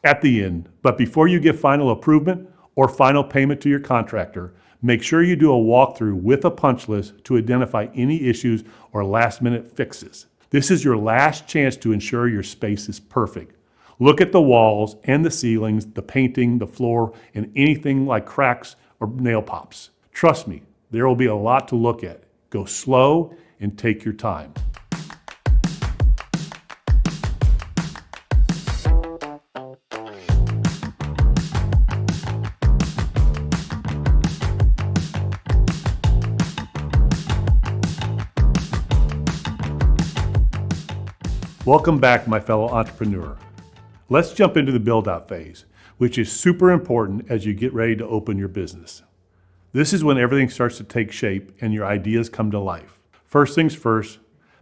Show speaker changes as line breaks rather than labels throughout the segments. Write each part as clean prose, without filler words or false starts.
At the end, but before you give final approval or final payment to your contractor, make sure you do a walkthrough with a punch list to identify any issues or last-minute fixes. This is your last chance to ensure your space is perfect. Look at the walls and the ceilings, the painting, the floor, and anything like cracks or nail pops. Trust me, there will be a lot to look at. Go slow and take your time. Welcome back, my fellow entrepreneur. Let's jump into the build-out phase, which is super important as you get ready to open your business. This is when everything starts to take shape and your ideas come to life. First things first,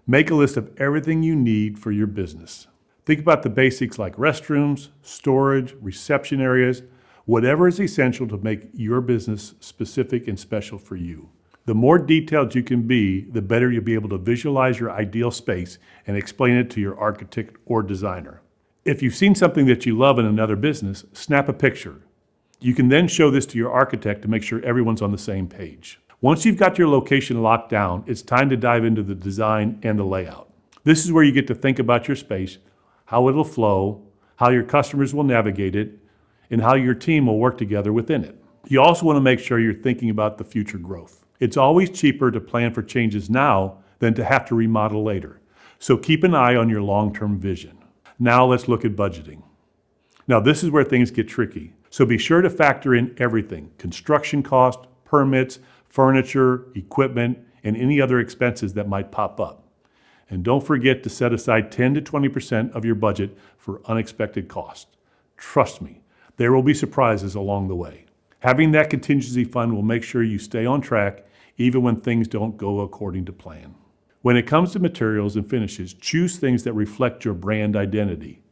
make a list of everything you need for your business. Think about the basics like restrooms, storage, reception areas, whatever is essential to make your business specific and special for you. The more detailed you can be, the better you'll be able to visualize your ideal space and explain it to your architect or designer. If you've seen something that you love in another business, snap a picture. You can then show this to your architect to make sure everyone's on the same page. Once you've got your location locked down, it's time to dive into the design and the layout. This is where you get to think about your space, how it'll flow, how your customers will navigate it, and how your team will work together within it. You also want to make sure you're thinking about the future growth. It's always cheaper to plan for changes now than to have to remodel later. So keep an eye on your long-term vision. Now let's look at budgeting. Now this is where things get tricky. So be sure to factor in everything: construction cost, permits, furniture, equipment, and any other expenses that might pop up. And don't forget to set aside 10 to 20% of your budget for unexpected costs. Trust me, there will be surprises along the way. Having that contingency fund will make sure you stay on track even when things don't go according to plan. When it comes to materials and finishes, choose things that reflect your brand identity.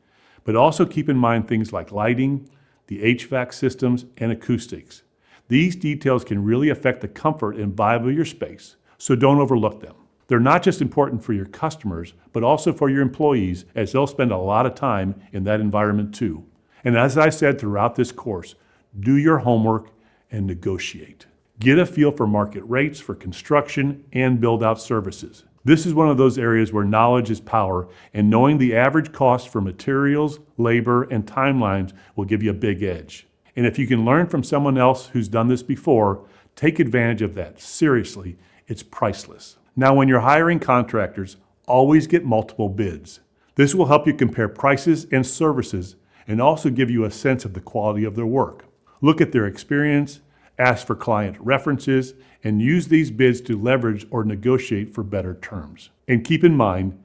But also keep in mind things like lighting, the HVAC systems, and acoustics. These details can really affect the comfort and vibe of your space, so don't overlook them. They're not just important for your customers, but also for your employees, as they'll spend a lot of time in that environment too. And as I said throughout this course, do your homework and negotiate. Get a feel for market rates for construction and build-out services. This is one of those areas where knowledge is power, and knowing the average cost for materials, labor, and timelines will give you a big edge. And if you can learn from someone else who's done this before, take advantage of that. Seriously, it's priceless. Now, when you're hiring contractors, always get multiple bids. This will help you compare prices and services and also give you a sense of the quality of their work. Look at their experience, ask for client references, and use these bids to leverage or negotiate for better terms. And keep in mind,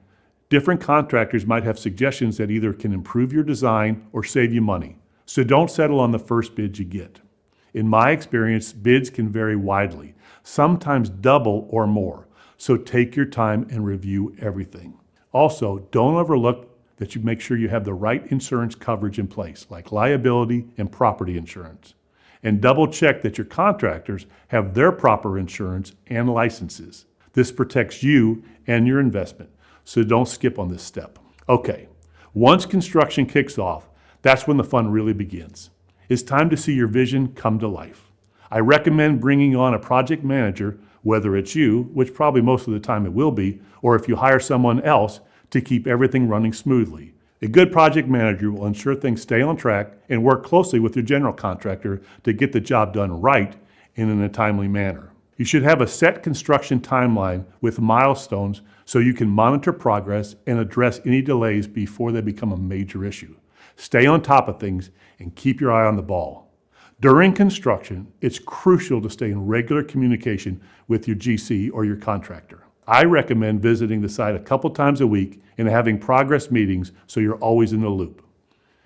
different contractors might have suggestions that either can improve your design or save you money. So don't settle on the first bid you get. In my experience, bids can vary widely, sometimes double or more. So take your time and review everything. Also, don't overlook that you make sure you have the right insurance coverage in place, like liability and property insurance. And double check that your contractors have their proper insurance and licenses. This protects you and your investment, so don't skip on this step. Okay, once construction kicks off, that's when the fun really begins. It's time to see your vision come to life. I recommend bringing on a project manager, whether it's you, which probably most of the time it will be, or if you hire someone else, to keep everything running smoothly. A good project manager will ensure things stay on track and work closely with your general contractor to get the job done right and in a timely manner. You should have a set construction timeline with milestones so you can monitor progress and address any delays before they become a major issue. Stay on top of things and keep your eye on the ball. During construction, it's crucial to stay in regular communication with your GC or your contractor. I recommend visiting the site a couple times a week and having progress meetings so you're always in the loop.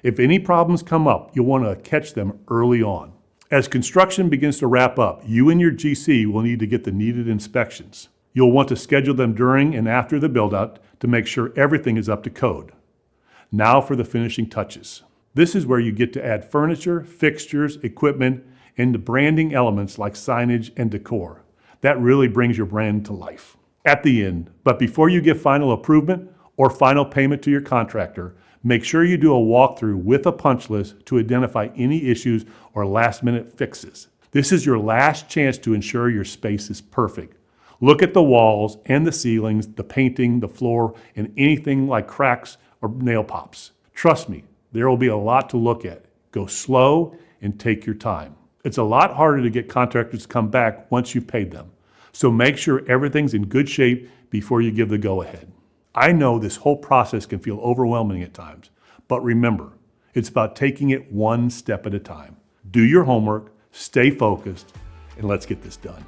If any problems come up, you'll want to catch them early on. As construction begins to wrap up, you and your GC will need to get the needed inspections. You'll want to schedule them during and after the build-out to make sure everything is up to code. Now for the finishing touches. This is where you get to add furniture, fixtures, equipment, and the branding elements like signage and decor. That really brings your brand to life. At the end, but before you give final approval or final payment to your contractor, Make sure you do a walkthrough with a punch list to identify any issues or last-minute fixes. This is your last chance to ensure your space is perfect. Look at the walls and the ceilings, the painting, the floor, and anything like cracks or nail pops. Trust me, there will be a lot to look at. Go slow and take your time. It's a lot harder to get contractors to come back once you've paid them. So make sure everything's in good shape before you give the go-ahead. I know this whole process can feel overwhelming at times, but remember, it's about taking it one step at a time. Do your homework, stay focused, and let's get this done.